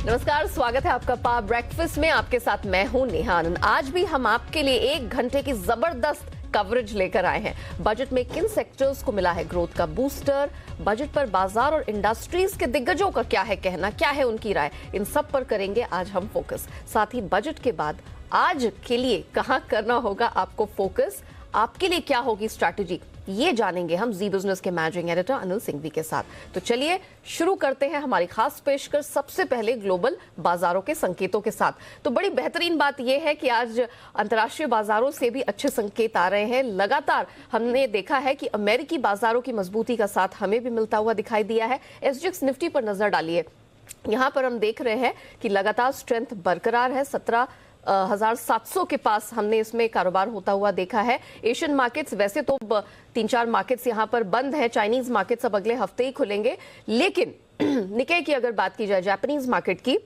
नमस्कार, स्वागत है आपका पा ब्रेकफास्ट में। आपके साथ मैं हूं नेहा आनंद। आज भी हम आपके लिए 1 घंटे की जबरदस्त कवरेज लेकर आए हैं। बजट में किन सेक्टर्स को मिला है ग्रोथ का बूस्टर, बजट पर बाजार और इंडस्ट्रीज के दिग्गजों का क्या है कहना, क्या है उनकी राय, इन सब पर करेंगे आज हम फोकस। साथ ही बजट के बाद आज के लिए कहां करना होगा आपको फोकस, आपके लिए क्या होगी स्ट्रैटेजी, ये जानेंगे हम जी बिजनेस के मैनेजिंग एडिटर अनिल सिंघवी के साथ। तो चलिए शुरू करते हैं हमारी खास पेशकश सबसे पहले ग्लोबल बाजारों के संकेतों के साथ। तो बड़ी बेहतरीन बात यह है कि आज अंतर्राष्ट्रीय बाजारों से भी अच्छे संकेत आ रहे हैं। लगातार हमने देखा है कि अमेरिकी बाजारों की मजबूती का साथ हमें भी मिलता हुआ दिखाई दिया है। एसजीएक्स निफ्टी पर नजर डालिए, यहां पर हम देख रहे हैं कि लगातार स्ट्रेंथ बरकरार है। 17,700 के पास हमने इसमें कारोबार होता हुआ देखा है। एशियन मार्केट्स वैसे तो 3-4 मार्केट्स यहां पर बंद है, चाइनीज मार्केट्स अब अगले हफ्ते ही खुलेंगे, लेकिन निक्केई की अगर बात की जाए जापानीज मार्केट की,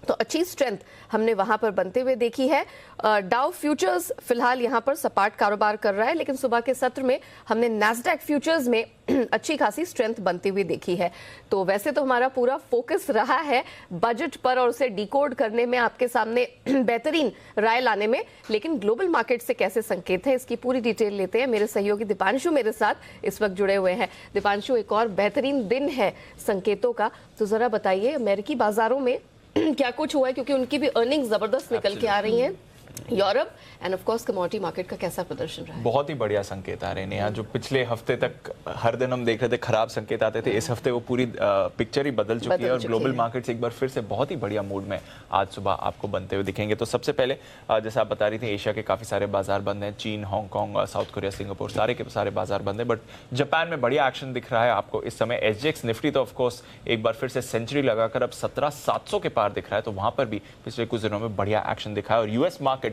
तो अच्छी स्ट्रेंथ हमने वहां पर बनते हुए देखी है। डाउ फ्यूचर्स फिलहाल यहां पर सपाट कारोबार कर रहा है, लेकिन सुबह के सत्र में हमने नैस्डैक फ्यूचर्स में अच्छी खासी स्ट्रेंथ बनती हुई देखी है। तो वैसे तो हमारा पूरा फोकस रहा है बजट पर और उसे डिकोड करने में, आपके सामने बेहतरीन राय लाने में, लेकिन ग्लोबल मार्केट से कैसे संकेत है इसकी पूरी डिटेल लेते हैं। मेरे सहयोगी दीपांशु मेरे साथ इस वक्त जुड़े हुए हैं। दीपांशु, एक और बेहतरीन दिन है संकेतों का, तो जरा बताइए अमेरिकी बाजारों में क्या कुछ हुआ है, क्योंकि उनकी भी अर्निंग्स जबरदस्त निकल के आ रही हैं। Europe end of course commodity market का कैसा प्रदर्शन रहा है? बहुत ही बढ़िया संकेत आ रहे हैं यहाँ। जो पिछले हफ्ते तक हर दिन हम देख रहे थे खराब संकेत आते थे, इस हफ्ते वो पूरी पिक्चर ही बदल चुकी है और ग्लोबल मार्केट्स एक बार फिर से बहुत ही बढ़िया मूड में आज सुबह आपको बनते हुए दिखेंगे। तो सबसे पहले जैसे आप बता रही थी, एशिया के काफी सारे बाजार बंद हैं। चीन, हांगकांग, साउथ कोरिया, सिंगापुर, सारे के सारे बाजार बंद है, बट जापान में बढ़िया एक्शन दिख रहा है आपको इस समय। एसजीएक्स निफ्टी तो ऑफकोर्स एक बार फिर से सेंचुरी लगाकर अब 17,700 के पार दिख रहा है, तो वहां पर भी पिछले कुछ दिनों में बढ़िया एक्शन दिखा है। और यूएस मार्केट्स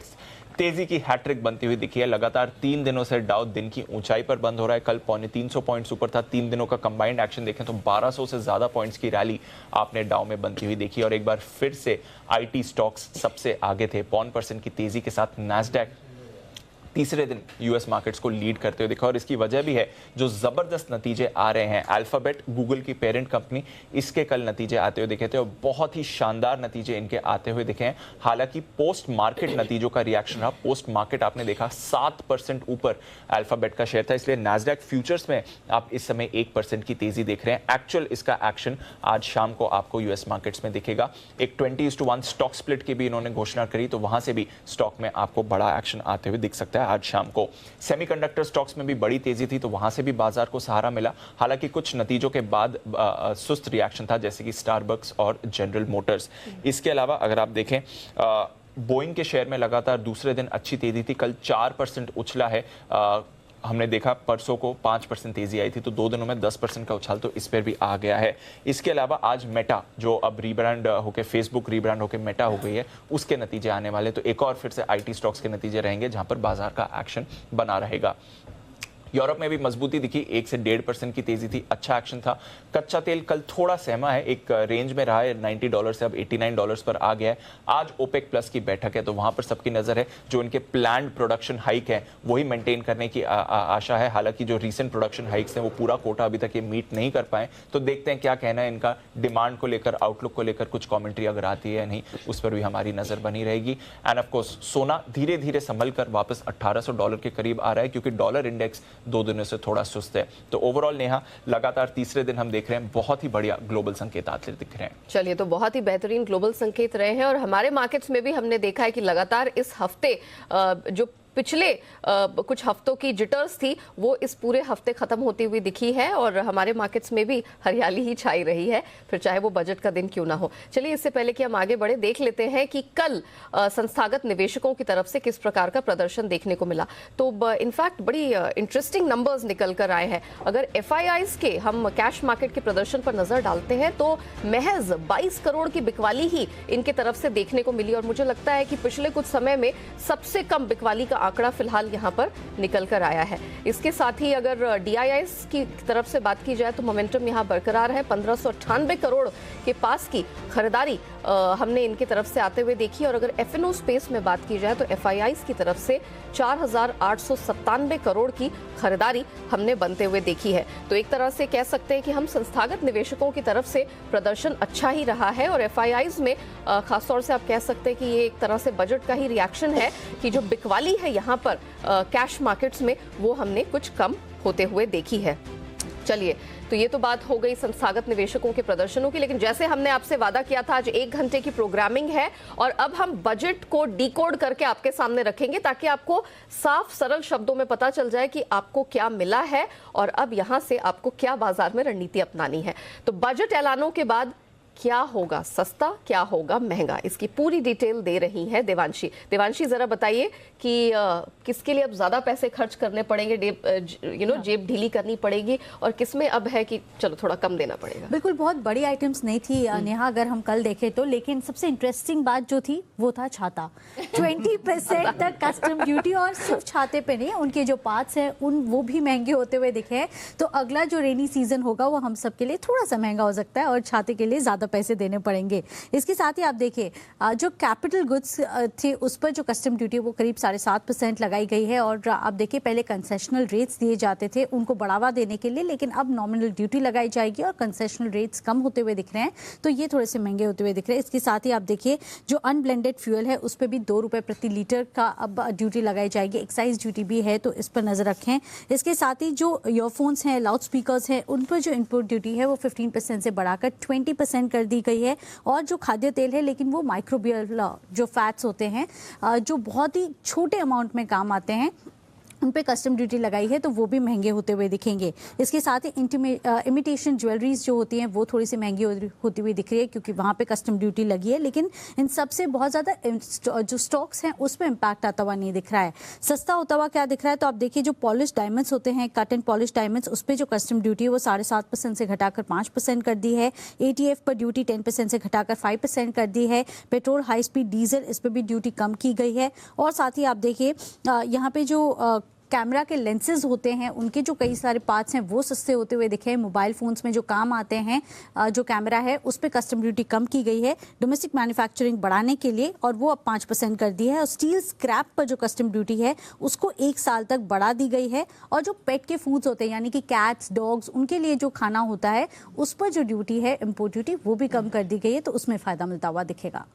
तेजी की हैट्रिक बनती हुई दिखी है। लगातार 3 दिनों से डाउ दिन की ऊंचाई पर बंद हो रहा है। कल 350 पॉइंट्स ऊपर था। 3 दिनों का कंबाइंड एक्शन देखें तो 1200 से ज्यादा पॉइंट्स की रैली आपने डाउ में बनती हुई देखी। और एक बार फिर से आईटी स्टॉक्स सबसे आगे थे 1% की तेजी के साथ। नैस्डैक तीसरे दिन यूएस मार्केट्स को लीड करते हुए दिखा, और इसकी वजह भी है जो जबरदस्त नतीजे आ रहे हैं। अल्फाबेट, गूगल की पेरेंट कंपनी, इसके कल नतीजे आते हुए दिखे थे और बहुत ही शानदार नतीजे इनके आते हुए दिखे हैं। हालांकि पोस्ट मार्केट नतीजों का रिएक्शन रहा। पोस्ट मार्केट आपने देखा 7% ऊपर अल्फाबेट का शेयर था, इसलिए नैस्डैक फ्यूचर्स में आप इस समय 1% की तेजी देख रहे हैं। एक्चुअल इसका एक्शन आज शाम को आपको यूएस मार्केट्स में दिखेगा। एक 20:1 स्टॉक स्प्लिट की भी इन्होंने घोषणा करी, तो वहां से भी स्टॉक में आपको बड़ा एक्शन आते हुए दिख सकता है आज शाम को। सेमीकंडक्टर स्टॉक्स में भी बड़ी तेजी थी, तो वहां से भी बाजार को सहारा मिला। हालांकि कुछ नतीजों के बाद सुस्त रिएक्शन था, जैसे कि स्टारबक्स और जनरल मोटर्स। इसके अलावा अगर आप देखें, बोइंग के शेयर में लगातार दूसरे दिन अच्छी तेजी थी। कल 4% उछला है। हमने देखा परसों को 5% तेजी आई थी, तो 2 दिनों में 10% का उछाल तो इस पर भी आ गया है। इसके अलावा आज मेटा, जो अब रीब्रांड होकर फेसबुक रीब्रांड होकर मेटा हो गई है, उसके नतीजे आने वाले, तो एक और फिर से आईटी स्टॉक्स के नतीजे रहेंगे जहां पर बाजार का एक्शन बना रहेगा। यूरोप में भी मजबूती दिखी, 1 से 1.5% की तेजी थी, अच्छा एक्शन था। कच्चा तेल कल थोड़ा सहमा है, एक रेंज में रहा है, $90 से अब $89 पर आ गया है। आज ओपेक प्लस की बैठक है, तो वहां पर सबकी नजर है। जो इनके प्लान्ड प्रोडक्शन हाइक है वही मेंटेन करने की आशा है। हालांकि जो रीसेंट प्रोडक्शन हाइक्स हैं वो पूरा कोटा अभी तक ये मीट नहीं कर पाए, तो देखते हैं क्या कहना है इनका डिमांड को लेकर, आउटलुक को लेकर कुछ कॉमेंट्री अगर आती है या नहीं, उस पर भी हमारी नजर बनी रहेगी। एंड ऑफकोर्स सोना धीरे धीरे संभल कर वापस $1,800 के करीब आ रहा है, क्योंकि डॉलर इंडेक्स 2 दिनों से थोड़ा सुस्त है। तो ओवरऑल नेहा, लगातार तीसरे दिन हम देख रहे हैं बहुत ही बढ़िया ग्लोबल संकेत आते दिख रहे हैं। चलिए, तो बहुत ही बेहतरीन ग्लोबल संकेत रहे हैं, और हमारे मार्केट्स में भी हमने देखा है कि लगातार इस हफ्ते जो पिछले कुछ हफ्तों की जिटर्स थी वो इस पूरे हफ्ते खत्म होती हुई दिखी है, और हमारे मार्केट्स में भी हरियाली ही छाई रही है, फिर चाहे वो बजट का दिन क्यों ना हो। चलिए, इससे पहले कि हम आगे बढ़े, देख लेते हैं कि कल संस्थागत निवेशकों की तरफ से किस प्रकार का प्रदर्शन देखने को मिला। तो इनफैक्ट बड़ी इंटरेस्टिंग नंबर्स निकल कर आए हैं। अगर एफआईआईज के हम कैश मार्केट के प्रदर्शन पर नजर डालते हैं तो महज 22 करोड़ की बिकवाली ही इनके तरफ से देखने को मिली, और मुझे लगता है कि पिछले कुछ समय में सबसे कम बिकवाली का आंकड़ा फिलहाल यहाँ पर निकल कर आया है। इसके साथ ही अगर DIIs की तरफ से बात की जाए तो मोमेंटम यहाँ बरकरार है। 1598 करोड़ के पास की खरीदारी हमने इनकी तरफ से आते हुए देखी। और अगर F&O स्पेस में बात की जाए तो FIIs की तरफ से 4,897 करोड़ की खरीदारी हमने बनते हुए देखी है। तो एक तरह से कह सकते हैं कि हम संस्थागत निवेशकों की तरफ से प्रदर्शन अच्छा ही रहा है। और FIIs में खासतौर से आप कह सकते हैं कि ये एक तरह से बजट का ही रिएक्शन है कि जो बिकवाली है यहाँ पर कैश मार्केट्स में, वो हमने कुछ कम होते हुए देखी है। चलिए, तो ये तो बात हो गई संस्थागत निवेशकों के प्रदर्शनों की। लेकिन जैसे हमने आपसे वादा किया था, आज 1 घंटे की प्रोग्रामिंग है और अब हम बजट को डिकोड करके आपके सामने रखेंगे ताकि आपको साफ सरल शब्दों में पता चल जाए कि आपको क्या मिला है और अब यहां से आपको क्या बाजार में रणनीति अपनानी है। तो बजट ऐलानों के बाद क्या होगा सस्ता, क्या होगा महंगा, इसकी पूरी डिटेल दे रही है देवांशी। देवांशी, जरा बताइए कि किसके लिए अब ज्यादा पैसे खर्च करने पड़ेंगे, जेब ढीली करनी पड़ेगी, और किसमें अब है कि चलो थोड़ा कम देना पड़ेगा। बिल्कुल, बहुत बड़ी आइटम्स नहीं थी नेहा अगर हम कल देखें तो, लेकिन सबसे इंटरेस्टिंग बात जो थी वो था छाता। 20% तक कस्टम ड्यूटी, और सिर्फ छाते पे नहीं, उनके जो पार्ट्स हैं वो भी महंगे होते हुए दिखे हैं। तो अगला जो रेनी सीजन होगा वो हम सब के लिए थोड़ा सा महंगा हो सकता है और छाते के लिए ज्यादा पैसे देने पड़ेंगे। इसके साथ ही आप देखिए जो कैपिटल गुड्स थे उस पर जो कस्टम ड्यूटी वो करीब 7.5% लगाई गई है। और आप देखिए पहले कंसेशनल रेट्स दिए जाते थे उनको बढ़ावा देने के लिए, लेकिन अब नॉमिनल ड्यूटी लगाई जाएगी और कंसेशनल रेट्स कम होते हुए दिख रहे हैं, तो ये थोड़े से महंगे होते हुए दिख रहे हैं। इसके साथ ही आप देखिए जो अनब्लेंडेड फ्यूल है उस पर भी 2 रुपए प्रति लीटर का अब ड्यूटी लगाई जाएगी। एक्साइज ड्यूटी भी है, तो इस पर नजर रखें। इसके साथ ही जो ईयरफोन्स हैं, लाउड स्पीकर्स हैं, उन पर जो इनपुट ड्यूटी है वो 15% से बढ़ाकर 20% कर दी गई है। और जो खाद्य तेल है, लेकिन वो माइक्रोबियल जो फैट्स होते हैं जो बहुत ही छोटे अमाउंट में काम आते हैं, उन पे कस्टम ड्यूटी लगाई है, तो वो भी महंगे होते हुए दिखेंगे। इसके साथ ही इमिटेशन ज्वेलरीज जो होती हैं वो थोड़ी सी महंगी होती हुई दिख रही है क्योंकि वहाँ पे कस्टम ड्यूटी लगी है। लेकिन इन सबसे बहुत ज़्यादा जो स्टॉक्स हैं उस पर इम्पैक्ट आता हुआ नहीं दिख रहा है। सस्ता होता हुआ क्या दिख रहा है, तो आप देखिए जो पॉलिश डायमंड्स होते हैं, कट एंड पॉलिश डायमंड्स, उस पर जो कस्टम ड्यूटी है वो 7.5% से घटाकर 5% कर दी है। ATF पर ड्यूटी 10% से घटाकर 5% कर दी है। पेट्रोल, हाई स्पीड डीजल, इस पर भी ड्यूटी कम की गई है। और साथ ही आप देखिए यहाँ पे जो कैमरा के लेंसेज होते हैं उनके जो कई सारे पार्ट्स हैं वो सस्ते होते हुए दिखे। मोबाइल फोन्स में जो काम आते हैं जो कैमरा है उस पर कस्टम ड्यूटी कम की गई है डोमेस्टिक मैन्युफैक्चरिंग बढ़ाने के लिए, और वो अब 5% कर दी है। और स्टील स्क्रैप पर जो कस्टम ड्यूटी है उसको 1 साल तक बढ़ा दी गई है। और जो पेट के फूड्स होते हैं यानी कि कैट्स, डॉग्स, उनके लिए जो खाना होता है उस पर जो ड्यूटी है, इम्पोर्ट ड्यूटी, वो भी कम कर दी गई है, तो उसमें फायदा मिलता हुआ दिखेगा।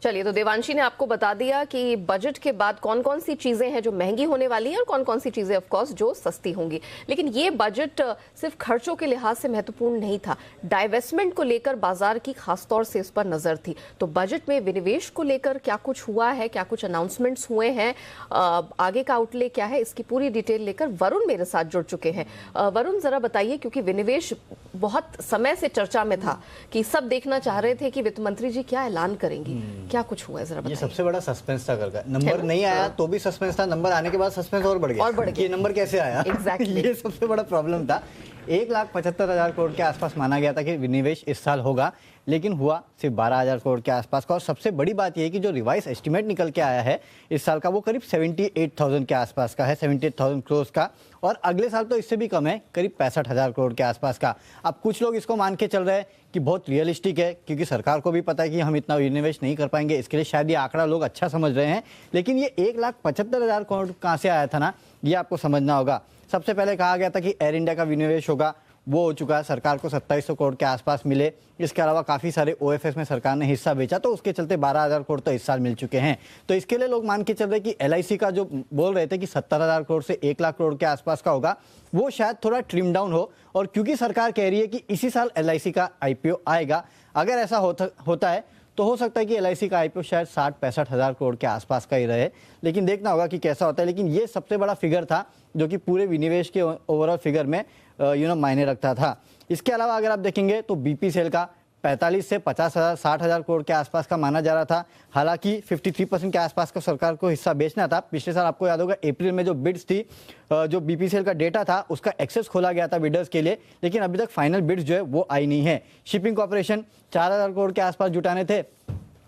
चलिए, तो देवांशी ने आपको बता दिया कि बजट के बाद कौन कौन सी चीजें हैं जो महंगी होने वाली हैं और कौन कौन सी चीजें ऑफ कोर्स जो सस्ती होंगी। लेकिन ये बजट सिर्फ खर्चों के लिहाज से महत्वपूर्ण नहीं था, डाइवेस्टमेंट को लेकर बाजार की खासतौर से इस पर नजर थी। तो बजट में विनिवेश को लेकर क्या कुछ हुआ है, क्या कुछ अनाउंसमेंट्स हुए हैं, आगे का आउटले क्या है, इसकी पूरी डिटेल लेकर वरुण मेरे साथ जुड़ चुके हैं। वरुण, जरा बताइए, क्योंकि विनिवेश बहुत समय से चर्चा में था कि सब देखना चाह रहे थे कि वित्त मंत्री जी क्या ऐलान करेंगी, क्या कुछ हुआ है, जरा बताइए। ये सबसे बड़ा सस्पेंस था कर नंबर नहीं आया तो भी सस्पेंस था, नंबर आने के बाद सस्पेंस और बढ़ गया कि ये नंबर कैसे आया। Exactly. ये सबसे बड़ा प्रॉब्लम था। 1,75,000 करोड़ के आसपास माना गया था कि विनिवेश इस साल होगा, लेकिन हुआ सिर्फ 12,000 करोड़ के आसपास का। और सबसे बड़ी बात यह है कि जो रिवाइज एस्टिमेट निकल के आया है इस साल का वो करीब 78,000 के आसपास का है, 78,000 करोड़ का। और अगले साल तो इससे भी कम है, करीब 65,000 करोड़ के आसपास का। अब कुछ लोग इसको मान के चल रहे हैं कि बहुत रियलिस्टिक है, क्योंकि सरकार को भी पता है कि हम इतना विनिवेश नहीं कर पाएंगे, इसके लिए शायद ये आंकड़ा लोग अच्छा समझ रहे हैं। लेकिन ये 1,75,000 करोड़ कहाँ से आया था ना, ये आपको समझना होगा। सबसे पहले कहा गया था कि एयर इंडिया का विनिवेश होगा, वो हो चुका है, सरकार को 2700 करोड़ के आसपास मिले। इसके अलावा काफ़ी सारे OFS में सरकार ने हिस्सा बेचा, तो उसके चलते 12,000 करोड़ तो इस साल मिल चुके हैं। तो इसके लिए लोग मान के चल रहे कि LIC का जो बोल रहे थे कि 70,000 करोड़ से 1 लाख करोड़ के आसपास का होगा, वो शायद थोड़ा ट्रिम डाउन हो। और क्योंकि सरकार कह रही है कि इसी साल LIC का IPO आएगा, अगर ऐसा होता है तो हो सकता है कि LIC का IPO शायद 60-65,000 करोड़ के आसपास का ही रहे। लेकिन देखना होगा कि कैसा होता है। लेकिन ये सबसे बड़ा फिगर था जो कि पूरे विनिवेश के ओवरऑल फिगर में मायने रखता था। इसके अलावा अगर आप देखेंगे तो BPCL का 45 से 50,000-60,000 करोड़ के आसपास का माना जा रहा था। हालांकि 53% के आसपास का सरकार को हिस्सा बेचना था। पिछले साल आपको याद होगा अप्रैल में जो बिड्स थी, जो BPCL का डेटा था उसका एक्सेस खोला गया था बिडर्स के लिए, लेकिन अभी तक फाइनल बिड्स जो है वो आई नहीं है। शिपिंग कॉर्पोरेशन 4,000 करोड़ के आसपास जुटाने थे,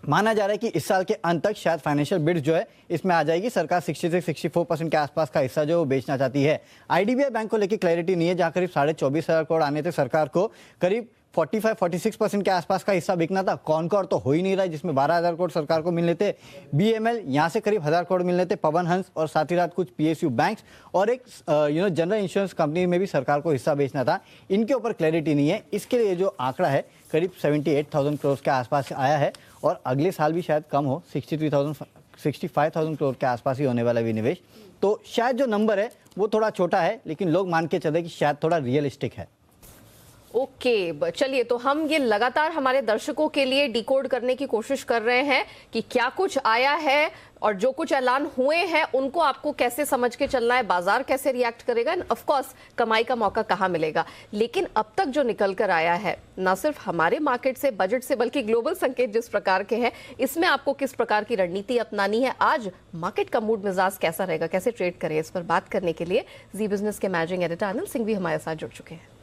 माना जा रहा है कि इस साल के अंत तक शायद फाइनेंशियल बिड्स जो है इसमें आ जाएगी। सरकार 60 से 64% के आसपास का हिस्सा जो बेचना चाहती है। आईडीबीआई बैंक को लेकर क्लैरिटी नहीं है, जहां करीब 24,500 करोड़ आने थे, सरकार को करीब 45-46% के आसपास का हिस्सा बिकना था। कॉनकॉर तो हो ही नहीं रहा है, जिसमें 12,000 करोड़ सरकार को मिलने थे। बीएमएल यहाँ से करीब 1,000 करोड़ मिलने थे, पवन हंस और साथ ही साथ कुछ पीएसयू बैंक्स और एक जनरल इंश्योरेंस कंपनी में भी सरकार को हिस्सा बेचना था। इनके ऊपर क्लैरिटी नहीं है। इसके लिए जो आंकड़ा है करीब 78,000 करोड़ के आसपास आया है और अगले साल भी शायद कम हो, 65,000 करोड़ के आसपास ही होने वाला विनिवेश। तो शायद जो नंबर है वो थोड़ा छोटा है, लेकिन लोग मान के चले कि शायद थोड़ा रियलिस्टिक है। ओके, चलिए तो हम ये लगातार हमारे दर्शकों के लिए डिकोड करने की कोशिश कर रहे हैं कि क्या कुछ आया है और जो कुछ ऐलान हुए हैं उनको आपको कैसे समझ के चलना है, बाजार कैसे रिएक्ट करेगा, एंड ऑफ कोर्स कमाई का मौका कहां मिलेगा। लेकिन अब तक जो निकल कर आया है ना सिर्फ हमारे मार्केट से, बजट से, बल्कि ग्लोबल संकेत जिस प्रकार के हैं, इसमें आपको किस प्रकार की रणनीति अपनानी है, आज मार्केट का मूड मिजाज कैसा रहेगा, कैसे ट्रेड करें, इस पर बात करने के लिए जी बिजनेस के मैनेजिंग एडिटर अनिल सिंह भी हमारे साथ जुड़ चुके हैं।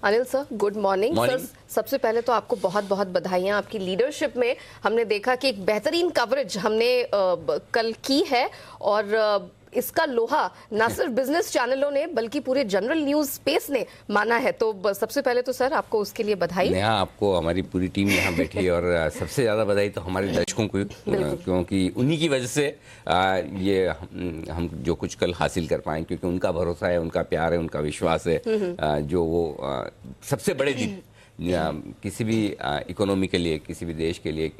Anil sir, good morning. Sir, सबसे पहले तो आपको बहुत बहुत बधाइयां। आपकी लीडरशिप में हमने देखा कि एक बेहतरीन कवरेज हमने कल की है और इसका लोहा ना सिर्फ बिजनेस चैनलों ने बल्कि पूरे जनरल न्यूज स्पेस ने माना है। तो सबसे पहले तो सर आपको उसके लिए बधाई। नेहा, आपको, हमारी पूरी टीम यहाँ बैठी है और सबसे ज़्यादा बधाई तो हमारे दर्शकों को, क्योंकि उन्हीं की वजह से ये हम जो कुछ कल हासिल कर पाए, क्योंकि उनका भरोसा है, उनका प्यार है, उनका विश्वास है, जो वो सबसे बड़े दिन किसी भी इकोनॉमी के लिए, किसी भी देश के लिए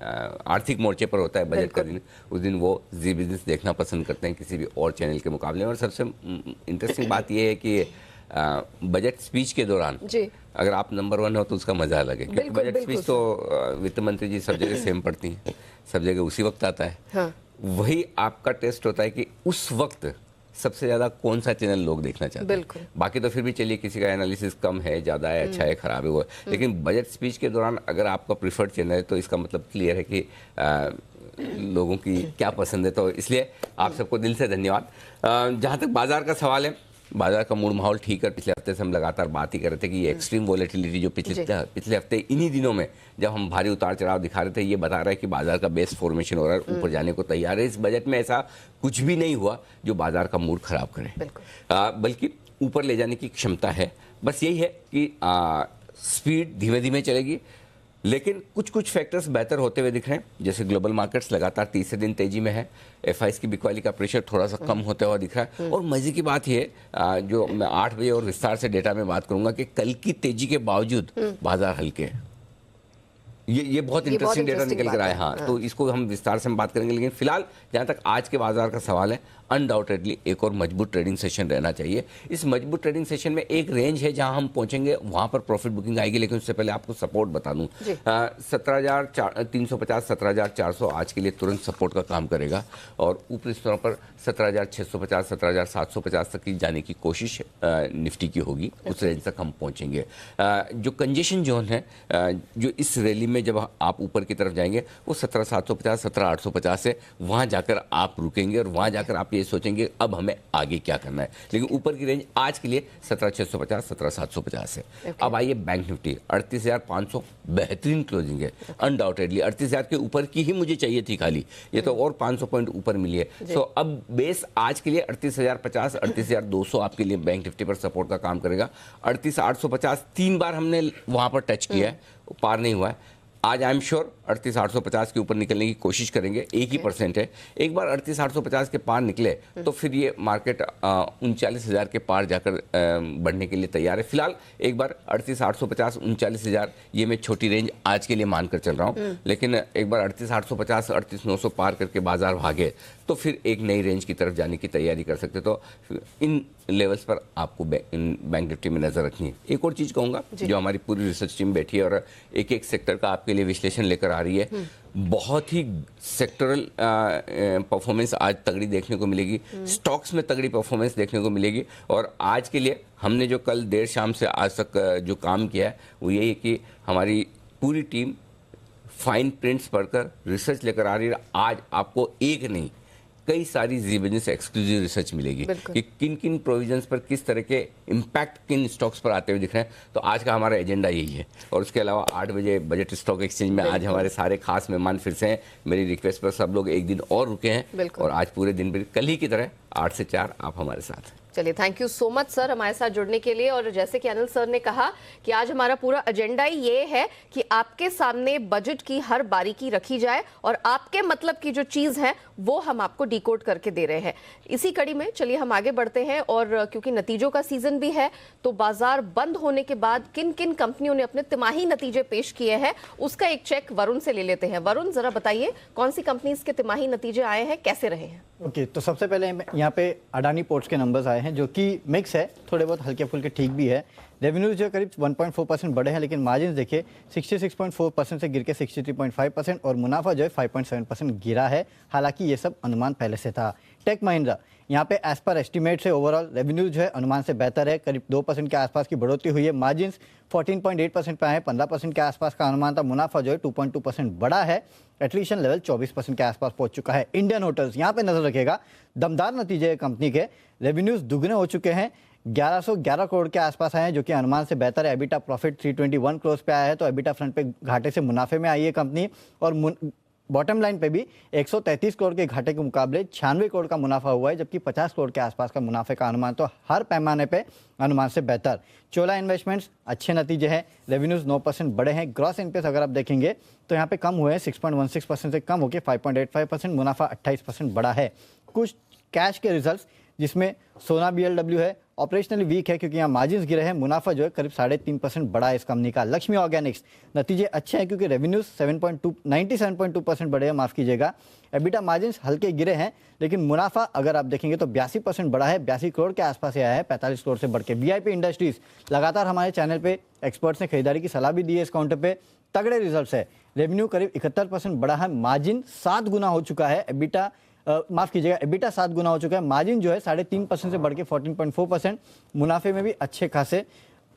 आर्थिक मोर्चे पर होता है बजट का दिन। उस दिन वो जी बिजनेस देखना पसंद करते हैं किसी भी और चैनल के मुकाबले। और सबसे इंटरेस्टिंग बात यह है कि बजट स्पीच के दौरान अगर आप नंबर 1 हो तो उसका मजा अलग है, क्योंकि बजट स्पीच तो वित्त मंत्री जी सब जगह सेम पढ़ती हैं, सब जगह उसी वक्त आता है। हाँ। वही आपका टेस्ट होता है कि उस वक्त सबसे ज्यादा कौन सा चैनल लोग देखना चाहते हैं। बाकी तो फिर भी चलिए किसी का एनालिसिस कम है, ज्यादा है, अच्छा है, खराब है, वो। लेकिन बजट स्पीच के दौरान अगर आपका प्रिफर्ड चैनल है तो इसका मतलब क्लियर है कि लोगों की क्या पसंद है। तो इसलिए आप सबको दिल से धन्यवाद। जहाँ तक बाजार का सवाल है, बाजार का मूड माहौल ठीक है। पिछले हफ्ते से हम लगातार बात ही कर रहे थे कि ये एक्सट्रीम वॉलेटिलिटी जो पिछले हफ्ते इन्हीं दिनों में जब हम भारी उतार चढ़ाव दिखा रहे थे, ये बता रहा है कि बाजार का बेस फॉर्मेशन हो रहा है, ऊपर जाने को तैयार है। इस बजट में ऐसा कुछ भी नहीं हुआ जो बाजार का मूड खराब करे, बल्कि ऊपर ले जाने की क्षमता है। बस यही है कि स्पीड धीमे धीमे चलेगी, लेकिन कुछ कुछ फैक्टर्स बेहतर होते हुए दिख रहे हैं। जैसे ग्लोबल मार्केट्स लगातार तीसरे दिन तेजी में है, एफआईएस की बिकवाली का प्रेशर थोड़ा सा कम होता हुआ दिख रहा है। और मजे की बात ये जो मैं 8 बजे और विस्तार से डेटा में बात करूंगा कि कल की तेजी के बावजूद बाजार हल्के हैं। ये बहुत इंटरेस्टिंग डेटा निकल कर आया। हाँ, तो इसको हम विस्तार से बात करेंगे, लेकिन फिलहाल जहाँ तक आज के बाजार का सवाल है, अनडाउटेडली एक और मजबूत ट्रेडिंग सेशन रहना चाहिए। इस मजबूत ट्रेडिंग सेशन में एक रेंज है जहां हम पहुंचेंगे, वहां पर प्रॉफिट बुकिंग आएगी। लेकिन उससे पहले आपको सपोर्ट बता दूं, 17,350 17,400 आज के लिए तुरंत सपोर्ट का काम करेगा और ऊपरी स्तरों पर 17,650 17,750 तक की जाने की कोशिश निफ्टी की होगी। उस रेंज तक हम पहुंचेंगे। जो कंजेशन जोन है, जो इस रैली में जब आप ऊपर की तरफ जाएंगे, वो 17,750 17,850 है। वहां जाकर आप रुकेंगे और वहां जाकर आप ये सोचेंगे अब हमें आगे क्या करना है। लेकिन ऊपर की रेंज आज के लिए 17,650 17,750 है। अब आइए बैंक निफ्टी 38,500 बेहतरीन क्लोजिंग है अनडाउटेडली। 38,000 के ऊपर की ही मुझे चाहिए थी खाली, ये तो और 500 पॉइंट ऊपर मिली है। सो अब बेस आज के लिए 38,050 38,200 आपके लिए बैंक निफ्टी पर सपोर्ट का काम करेगा। 38,850 3 बार हमने वहां पर टच किया है, पार नहीं हुआ है। आज आई एम श्योर 38,850 के ऊपर निकलने की कोशिश करेंगे। 1% है। एक बार 38,850 के पार निकले तो फिर ये मार्केट 39,000 के पार जाकर बढ़ने के लिए तैयार है। फिलहाल एक बार 38,850 39,000 ये मैं छोटी रेंज आज के लिए मानकर चल रहा हूँ। लेकिन एक बार 38,850 38,900 पार करके बाजार भागे तो फिर एक नई रेंज की तरफ जाने की तैयारी कर सकते। तो इन लेवल्स पर आपको बैंक निफ्टी में नजर रखनी है। एक और चीज कहूंगा, जो हमारी पूरी रिसर्च टीम बैठी है और एक एक सेक्टर का आपके लिए विश्लेषण लेकर आ रही है। बहुत ही सेक्टरल परफॉर्मेंस आज तगड़ी देखने को मिलेगी, स्टॉक्स में तगड़ी परफॉर्मेंस देखने को मिलेगी। और आज के लिए हमने जो कल देर शाम से आज तक जो काम किया है वो यही है कि हमारी पूरी टीम फाइन प्रिंट्स पढ़कर रिसर्च लेकर आ रही है। आज आपको एक नहीं कई सारी जी बिजनेस एक्सक्लूसिव रिसर्च मिलेगी कि किन किन प्रोविजंस पर किस तरह के इम्पैक्ट किन स्टॉक्स पर आते हुए दिख रहे हैं। तो आज का हमारा एजेंडा यही है। और उसके अलावा 8 बजे बजट स्टॉक एक्सचेंज में आज हमारे सारे खास मेहमान फिर से हैं। मेरी रिक्वेस्ट पर सब लोग एक दिन और रुके हैं और आज पूरे दिन भी कल ही की तरह 8 से 4 आप हमारे साथ हैं। चलिए, thank you so much sir हमारे साथ जुड़ने के लिए। और जैसे कि अनिल सर ने कहा कि आज हमारा पूरा एजेंडा ही ये है कि आपके सामने बजट की हर बारीकी रखी जाए और आपके मतलब की जो चीज है वो हम आपको डिकोड करके दे रहे हैं। इसी कड़ी में चलिए हम आगे बढ़ते हैं। और क्योंकि नतीजों का सीजन भी है तो बाजार बंद होने के बाद किन किन कंपनियों ने अपने तिमाही नतीजे पेश किए हैं उसका एक चेक वरुण से ले लेते हैं। वरुण, जरा बताइए कौन सी कंपनीज के तिमाही नतीजे आए हैं, कैसे रहे हैं? ओके, तो सबसे पहले यहाँ पे अडानी पोर्ट्स के नंबर्स आए हैं जो कि मिक्स है, थोड़े बहुत हल्के फुल्के ठीक भी है। रेवेन्यूज जो करीब 1.4% बढ़े हैं, लेकिन मार्जिन देखिए 66.4% से गिर के 63.5% और मुनाफा जो है 5.7% गिरा है। हालांकि ये सब अनुमान पहले से था। टेक महिंद्रा यहाँ पे एज पर एस्टिमेट से ओवरऑल रेवेन्यू जो है अनुमान से बेहतर है, करीब 2% के आसपास की बढ़ोतरी हुई है। मार्जिन 14.8% पे आए, 15% के आसपास का अनुमान था। मुनाफा जो है 2.2% बढ़ा है। एट्रिशन लेवल 24% के आसपास पहुंच चुका है। इंडियन होटल्स यहाँ पे नजर रखेगा, दमदार नतीजे कंपनी के, रेवेन्यूज दुगने हो चुके हैं, 1111 करोड़ के आसपास आए हैं जो कि अनुमान से बेहतर है। एबिटा प्रॉफिट 321 करोड़ पे आया है, तो एबिटा फ्रंट पे घाटे से मुनाफे में आई है कंपनी। और बॉटम लाइन पे भी 133 करोड़ के घाटे के मुकाबले 96 करोड़ का मुनाफा हुआ है, जबकि 50 करोड़ के आसपास का मुनाफे का अनुमान, तो हर पैमाने पे अनुमान से बेहतर। चोला इन्वेस्टमेंट्स अच्छे नतीजे हैं, रेवेन्यूज 9% बढ़े हैं। ग्रॉस एनपीएस अगर आप देखेंगे तो यहाँ पे कम हुए हैं, 6.16% से कम होकर 5.85%, मुनाफा 28% बढ़ा है। कुछ कैश के रिजल्ट्स जिसमें सोना BLW है, ऑपरेशनली वीक है क्योंकि यहाँ मार्जिन्स गिरे हैं। मुनाफा जो है करीब 3.5% बढ़ा है इस कंपनी का। लक्ष्मी ऑर्गेनिक्स नतीजे अच्छे हैं क्योंकि रेवेन्यूज 97.2% बढ़े हैं, माफ कीजिएगा। एबिटा मार्जिन्स हल्के गिरे हैं, लेकिन मुनाफा अगर आप देखेंगे तो 82% बढ़ा है, 82 करोड़ के आसपास आया है, 45 करोड़ से बढ़ के। VIP इंडस्ट्रीज लगातार हमारे चैनल पे एक्सपर्ट्स ने खरीदारी की सलाह भी दी है, इस काउंटर पे तगड़े रिजल्ट्स है। रेवेन्यू करीब 71% बढ़ा है, मार्जिन 7 गुना हो चुका है। एबिटा माफ कीजिएगा, एबिटा 7 गुना हो चुका है। मार्जिन जो है 3.5% से बढ़ के 14.4%। मुनाफे में भी अच्छे खासे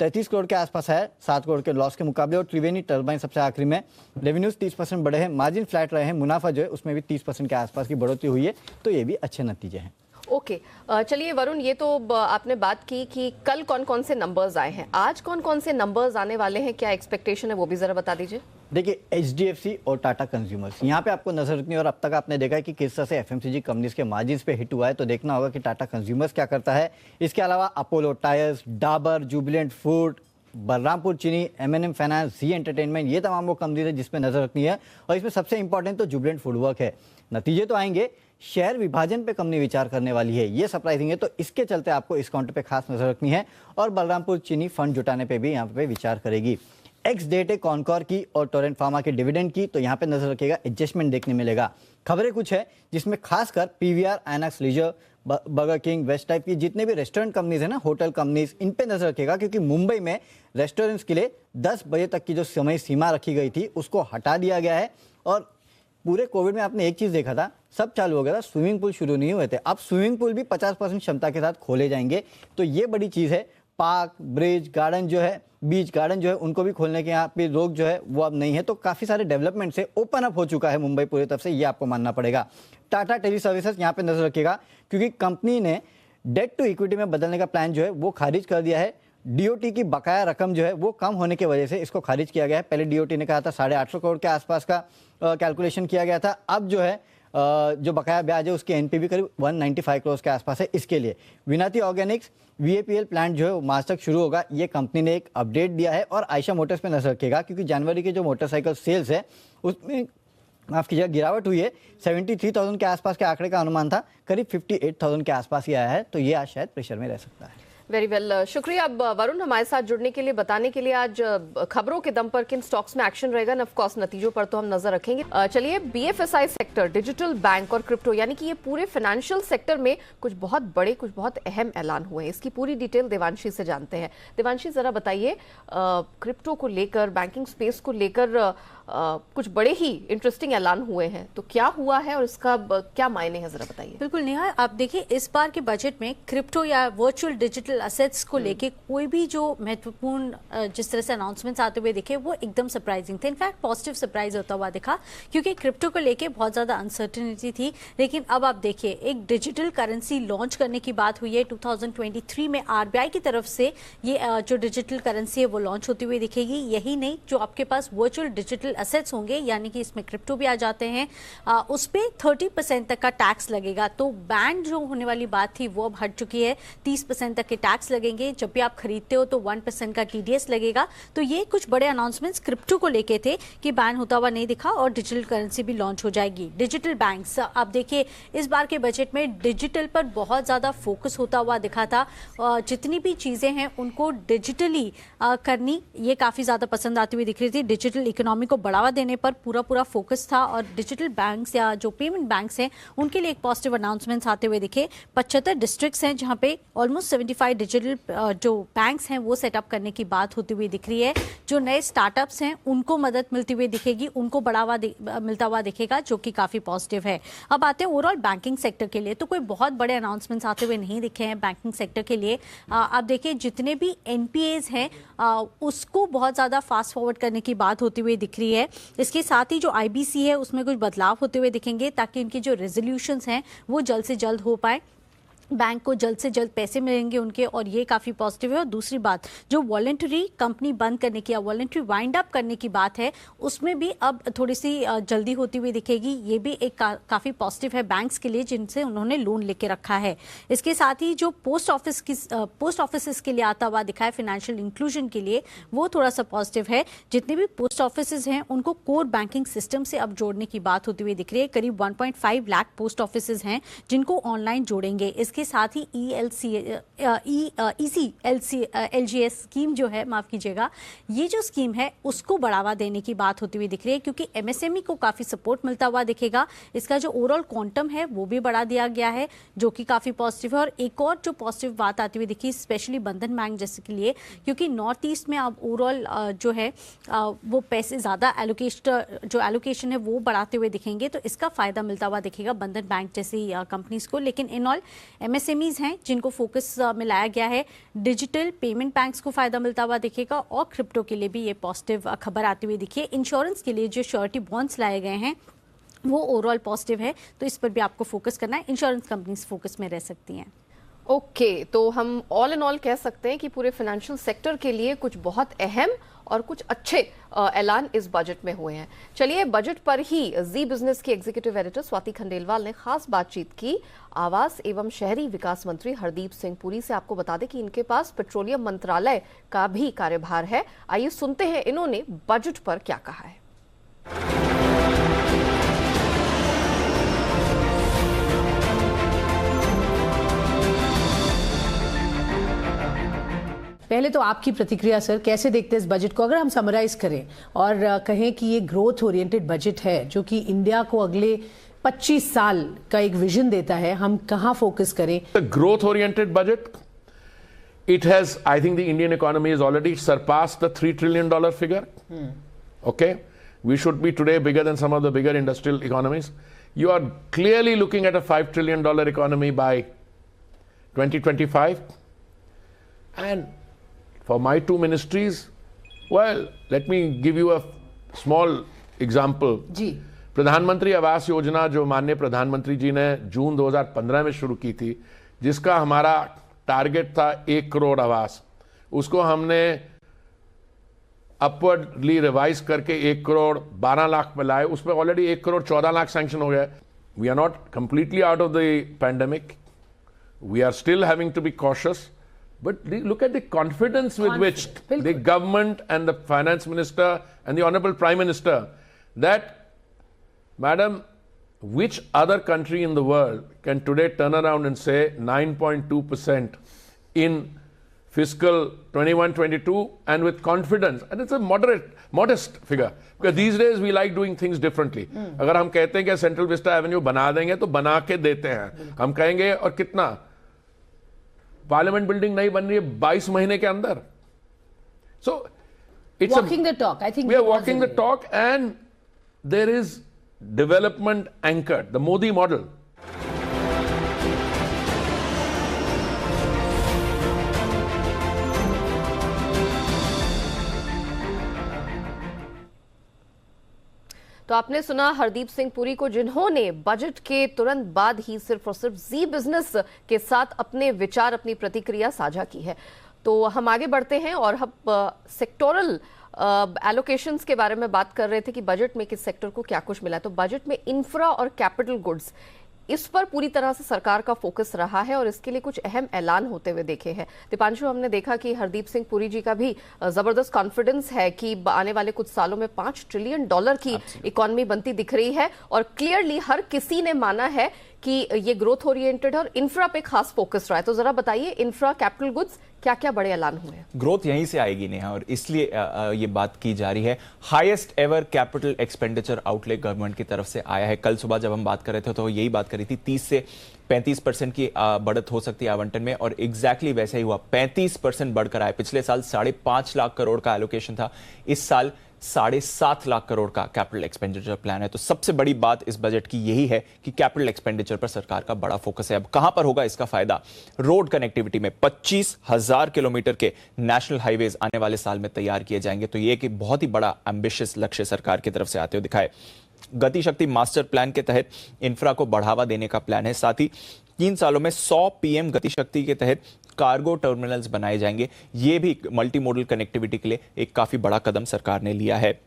33 करोड़ के आसपास है, 7 करोड़ के लॉस के मुकाबले। और त्रिवेणी टर्बाइन सबसे आखिरी में, रेवेन्यूज 30% बढ़े हैं, मार्जिन फ्लैट रहे हैं, मुनाफा जो है उसमें भी 30% के आसपास की बढ़ोतरी हुई है, तो ये भी अच्छे नतीजे हैं। ओके, चलिए वरुण, ये तो आपने बात की कि कल कौन कौन से नंबर्स आए हैं, आज कौन कौन से नंबर्स आने वाले हैं, क्या एक्सपेक्टेशन है वो भी जरा बता दीजिए। देखिए, HDFC और टाटा कंज्यूमर्स यहाँ पे आपको नजर रखनी है। और अब तक आपने देखा है कि किस तरह से FMCG कंपनीज के मार्जिन्स पे हिट हुआ है, तो देखना होगा कि टाटा कंज्यूमर्स क्या करता है। इसके अलावा Apollo tyres, Dabur, Jubilant food, Balrampur चीनी, M&M फाइनेंस, जी एंटरटेनमेंट, ये तमाम वो कंपनीज है जिसपे नजर रखनी है। और इसमें सबसे इंपॉर्टेंट तो जुबिलेंट फूडवर्क है। नतीजे तो आएंगे, शेयर विभाजन पे कंपनी विचार करने वाली है, ये सरप्राइजिंग है, तो इसके चलते आपको इस काउंटर पे खास नजर रखनी है। और बलरामपुर चीनी फंड जुटाने पे भी यहाँ पे विचार करेगी। एक्स डेट है कॉनकॉर की और टोरेंट फार्मा के डिविडेंड की, तो यहाँ पे नजर रखेगा, एडजस्टमेंट देखने मिलेगा। खबरें कुछ है जिसमें खासकर PVR, INOX leisure, burger king, west type की जितने भी रेस्टोरेंट कंपनीज है ना, होटल कंपनीज, इन पे नजर रखेगा, क्योंकि मुंबई में रेस्टोरेंट्स के लिए 10 बजे तक की जो समय सीमा रखी गई थी उसको हटा दिया गया है। और पूरे कोविड में आपने एक चीज देखा था, सब चालू हो गया था, स्विमिंग पूल शुरू नहीं हुए थे, अब स्विमिंग पूल भी 50% क्षमता के साथ खोले जाएंगे, तो ये बड़ी चीज है। पार्क, ब्रिज, गार्डन जो है, बीच गार्डन जो है, उनको भी खोलने के यहाँ पे रोक जो है वो अब नहीं है, तो काफी सारे डेवलपमेंट से ओपन अप हो चुका है मुंबई पूरी तरफ से, ये आपको मानना पड़ेगा। टाटा टेली सर्विसेज यहाँ पे नजर रखेगा, क्योंकि कंपनी ने डेट टू इक्विटी में बदलने का प्लान जो है वो खारिज कर दिया है। DOT की बकाया रकम जो है वो कम होने की वजह से इसको खारिज किया गया है। पहले DOT ने कहा था 850 करोड़ के आसपास का कैलकुलेशन किया गया था, अब जो है जो बकाया ब्याज है उसकी NPV करीब 195 करोड़ के आसपास है। इसके लिए विनाती ऑर्गेनिक्स VAPL प्लांट जो है मार्च तक शुरू होगा, ये कंपनी ने एक अपडेट दिया है। और आयशा मोटर्स पे नजर रखेगा, क्योंकि जनवरी के जो मोटरसाइकिल सेल्स है उसमें माफ कीजिएगा गिरावट हुई है, 73,000 के आसपास के आंकड़े का अनुमान था, करीब 58,000 के आसपास ही आया है, तो ये आज शायद प्रेशर में रह सकता है। वेरी वेल, शुक्रिया अब वरुण हमारे साथ जुड़ने के लिए, बताने के लिए आज खबरों के दम पर किन स्टॉक्स में एक्शन रहेगा, ऑफ कोर्स नतीजों पर तो हम नजर रखेंगे। चलिए, BFSI सेक्टर, डिजिटल बैंक और क्रिप्टो, यानी कि ये पूरे फाइनेंशियल सेक्टर में कुछ बहुत बड़े, कुछ बहुत अहम ऐलान हुए हैं, इसकी पूरी डिटेल देवांशी से जानते हैं। देवांशी, जरा बताइए, क्रिप्टो को लेकर, बैंकिंग स्पेस को लेकर कुछ बड़े ही इंटरेस्टिंग ऐलान हुए हैं, तो क्या हुआ है और इसका क्या मायने हैं, जरा बताइए। बिल्कुल नेहा, आप देखिए इस बार के बजट में क्रिप्टो या वर्चुअल डिजिटल असेट्स को लेके कोई भी जो महत्वपूर्ण जिस तरह से अनाउंसमेंट्स आते हुए दिखे वो एकदम सरप्राइजिंग थे। इनफैक्ट पॉजिटिव सरप्राइज होता हुआ दिखा, क्योंकि क्रिप्टो को लेके बहुत ज्यादा अनसर्टेनिटी थी। लेकिन अब आप देखिए एक डिजिटल करेंसी लॉन्च करने की बात हुई है 2023 में आरबीआई की तरफ से। ये जो डिजिटल करेंसी है वो लॉन्च होती हुई दिखेगी। यही नहीं, जो आपके पास वर्चुअल डिजिटल असेट्स होंगे, यानी कि इसमें क्रिप्टो भी आ जाते हैं, उस पर 30% तक का टैक्स लगेगा। तो बैन जो होने वाली बात थी वो अब हट चुकी है। 30% तक के टैक्स लगेंगे। जब भी आप खरीदते हो तो 1% का टीडीएस लगेगा। तो ये कुछ बड़े अनाउंसमेंट्स क्रिप्टो को लेके थे कि बैन होता हुआ नहीं दिखा, और डिजिटल करेंसी भी लॉन्च हो जाएगी। डिजिटल बैंक्स, आप देखिए इस बार के बजट में डिजिटल पर बहुत ज्यादा फोकस होता हुआ दिखा था। जितनी भी चीजें हैं उनको डिजिटली करनी, ये काफी ज्यादा पसंद आती हुई दिख रही थी। डिजिटल इकोनॉमी को बढ़ावा देने पर पूरा फोकस था, और डिजिटल बैंक्स या जो पेमेंट बैंक्स हैं उनके लिए एक पॉजिटिव अनाउंसमेंट्स आते हुए दिखे। 75 डिस्ट्रिक्ट्स हैं जहां पे ऑलमोस्ट 75 डिजिटल जो बैंक्स हैं वो सेटअप करने की बात होती हुई दिख रही है। जो नए स्टार्टअप्स हैं उनको मदद मिलती हुई दिखेगी, उनको बढ़ावा मिलता हुआ दिखेगा, जो कि काफी पॉजिटिव है। अब आते हैं ओवरऑल बैंकिंग सेक्टर के लिए, तो कोई बहुत बड़े अनाउंसमेंट्स आते हुए नहीं दिखे हैं बैंकिंग सेक्टर के लिए। आप देखिए जितने भी एनपीएज हैं उसको बहुत ज्यादा फास्ट फॉरवर्ड करने की बात होती हुई दिख रही है। इसके साथ ही जो आईबीसी है उसमें कुछ बदलाव होते हुए दिखेंगे, ताकि इनके जो रेजोल्यूशंस हैं वो जल्द से जल्द हो पाए, बैंक को जल्द से जल्द पैसे मिलेंगे उनके, और ये काफ़ी पॉजिटिव है। और दूसरी बात, जो वॉलंटरी कंपनी बंद करने की या वॉलंटरी वाइंड अप करने की बात है, उसमें भी अब थोड़ी सी जल्दी होती हुई दिखेगी। ये भी एक काफ़ी पॉजिटिव है बैंक्स के लिए, जिनसे उन्होंने लोन लेके रखा है। इसके साथ ही जो पोस्ट ऑफिस के लिए आता हुआ दिखा है फाइनेंशियल इंक्लूजन के लिए, वो थोड़ा सा पॉजिटिव है। जितने भी पोस्ट ऑफिस हैं उनको कोर बैंकिंग सिस्टम से अब जोड़ने की बात होती हुई दिख रही है। करीब 1.5 लाख पोस्ट ऑफिस हैं जिनको ऑनलाइन जोड़ेंगे। इसके साथ ही ECLGS स्कीम जो है, माफ कीजिएगा, ये जो स्कीम है उसको बढ़ावा देने की बात होती हुई दिख रही है, क्योंकि एमएसएमई को काफी सपोर्ट मिलता हुआ दिखेगा। इसका जो ओवरऑल क्वांटम है वो भी बढ़ा दिया गया है, जो कि काफी पॉजिटिव है। और एक और जो पॉजिटिव बात आती हुई दिखी स्पेशली बंधन बैंक जैसे के लिए, क्योंकि नॉर्थ ईस्ट में अब ओवरऑल जो है वो पैसे ज्यादा एलोकेशन है वो बढ़ाते हुए दिखेंगे, तो इसका फायदा मिलता हुआ दिखेगा बंधन बैंक जैसी कंपनीज को। लेकिन इन ऑल एमएसएमईज हैं जिनको फोकस में लाया गया है। डिजिटल पेमेंट बैंक्स को फायदा मिलता हुआ दिखेगा, और क्रिप्टो के लिए भी ये पॉजिटिव खबर आती हुई दिखी है। इंश्योरेंस के लिए जो श्योरिटी बॉन्ड्स लाए गए हैं वो ओवरऑल पॉजिटिव है, तो इस पर भी आपको फोकस करना है। इंश्योरेंस कंपनीज फोकस में रह सकती हैं। ओके, तो हम ऑल इन ऑल कह सकते हैं कि पूरे फाइनेंशियल सेक्टर के लिए कुछ बहुत अहम और कुछ अच्छे ऐलान इस बजट में हुए हैं। चलिए, बजट पर ही जी बिजनेस की एग्जीक्यूटिव एडिटर स्वाति खंडेलवाल ने खास बातचीत की आवास एवं शहरी विकास मंत्री हरदीप सिंह पुरी से। आपको बता दें कि इनके पास पेट्रोलियम मंत्रालय का भी कार्यभार है। आइए सुनते हैं इन्होंने बजट पर क्या कहा है। पहले तो आपकी प्रतिक्रिया सर, कैसे देखते हैं इस बजट को, अगर हम समराइज करें और कहें कि ये ग्रोथ ओरिएंटेड बजट है जो कि इंडिया को अगले 25 साल का एक विजन देता है, हम कहां फोकस करें? Growth oriented budget, it has, I think the Indian economy has already surpassed the $3 trillion figure. Okay, we should be today bigger than some of the bigger industrial economies. You are clearly looking at a $5 trillion economy by 2025. And for my two ministries, well, let me give you a small example. जी, प्रधानमंत्री आवास योजना जो माननीय प्रधानमंत्री जी ने जून 2015 में शुरू की थी, जिसका हमारा टारगेट था 1 करोड़ आवास, उसको हमने अपवर्डली रिवाइज करके 1 करोड़ 12 लाख में लाए। उसमें ऑलरेडी 1 करोड़ 14 लाख सैंक्शन हो गया। We are not completely out of the pandemic, we are still having to be cautious, but look at the confidence with which the government and the finance minister and the honorable prime minister, that, madam, which other country in the world can today turn around and say 9.2% in fiscal 21-22 and with confidence, and it's a modest figure, because these days we like doing things differently. अगर हम कहते हैं कि central Vista Avenue बना देंगे तो बना के देते हैं, हम कहेंगे और कितना, पार्लियामेंट बिल्डिंग नहीं बन रही है 22 महीने के अंदर। सो It's walking the talk. I think we are it was walking a the way. talk, and there is development anchored, the Modi model. तो आपने सुना हरदीप सिंह पुरी को, जिन्होंने बजट के तुरंत बाद ही सिर्फ और सिर्फ जी बिजनेस के साथ अपने विचार, अपनी प्रतिक्रिया साझा की है। तो हम आगे बढ़ते हैं और हम सेक्टोरल एलोकेशंस के बारे में बात कर रहे थे कि बजट में किस सेक्टर को क्या कुछ मिला। तो बजट में इंफ्रा और कैपिटल गुड्स, इस पर पूरी तरह से सरकार का फोकस रहा है और इसके लिए कुछ अहम ऐलान होते हुए देखे हैं। दीपांशु, हमने देखा कि हरदीप सिंह पुरी जी का भी जबरदस्त कॉन्फिडेंस है कि आने वाले कुछ सालों में $5 ट्रिलियन की इकोनॉमी बनती दिख रही है और क्लियरली हर किसी ने माना है कि ये ग्रोथ ओरिएंटेड और इंफ्रा पे खास फोकस रहा है। तो जरा बताइए, इंफ्रा, कैपिटल गुड्स, क्या क्या बड़े ऐलान हुए हैं? ग्रोथ यहीं से आएगी नेहा, और इसलिए ये बात की जा रही है। Highest ever capital expenditure outlay government की तरफ से आया है। कल सुबह जब हम बात कर रहे थे तो यही बात करी थी, 30 से 35% की बढ़त हो सकती है आवंटन में, और एग्जैक्टली वैसा ही हुआ। 35% बढ़कर आया। पिछले साल 5.5 लाख करोड़ का एलोकेशन था, इस साल 7.5 लाख करोड़ का कैपिटल एक्सपेंडिचर प्लान है। तो सबसे बड़ी बात इस बजट की यही है कि कैपिटल एक्सपेंडिचर पर सरकार का बड़ा फोकस है। अब कहां पर होगा इसका फायदा? रोड कनेक्टिविटी में 25,000 किलोमीटर के नेशनल हाईवेज आने वाले साल में तैयार किए जाएंगे। तो यह एक बहुत ही बड़ा एम्बिशियस लक्ष्य सरकार की तरफ से आते हुए दिखाए। गति शक्ति मास्टर प्लान के तहत इंफ्रा को बढ़ावा देने का प्लान है। साथ ही 3 सालों में 100 पीएम गति शक्ति के तहत कार्गो टर्मिनल्स बनाए जाएंगे। ये भी मल्टी मॉडल कनेक्टिविटी के लिए एक काफी बड़ा कदम सरकार ने लिया है।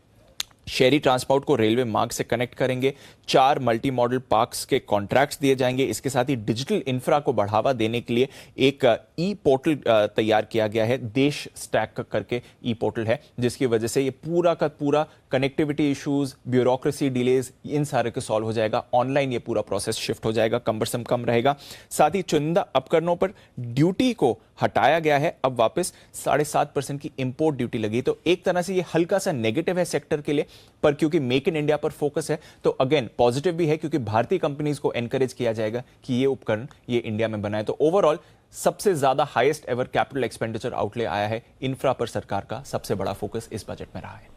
शहरी ट्रांसपोर्ट को रेलवे मार्ग से कनेक्ट करेंगे। 4 मल्टी मॉडल पार्क्स के कॉन्ट्रैक्ट्स दिए जाएंगे। इसके साथ ही डिजिटल इंफ्रा को बढ़ावा देने के लिए एक ई पोर्टल तैयार किया गया है। देश स्टैक करके ई पोर्टल है, जिसकी वजह से ये पूरा का पूरा कनेक्टिविटी इश्यूज, ब्यूरोक्रेसी डिलेज, इन सारे को सॉल्व हो जाएगा। ऑनलाइन ये पूरा प्रोसेस शिफ्ट हो जाएगा, कम्बरसम कम रहेगा। साथ ही चुनिंदा उपकरणों पर ड्यूटी को हटाया गया है। अब वापस 7.5% की इंपोर्ट ड्यूटी लगी। तो एक तरह से ये हल्का सा नेगेटिव है सेक्टर के लिए, पर क्योंकि मेक इन इंडिया पर फोकस है तो अगेन पॉजिटिव भी है, क्योंकि भारतीय कंपनीज को एनकरेज किया जाएगा कि ये उपकरण ये इंडिया में बनाए। तो ओवरऑल सबसे ज्यादा highest ever capital expenditure outlay आया है। इंफ्रा पर सरकार का सबसे बड़ा फोकस इस बजट में रहा है।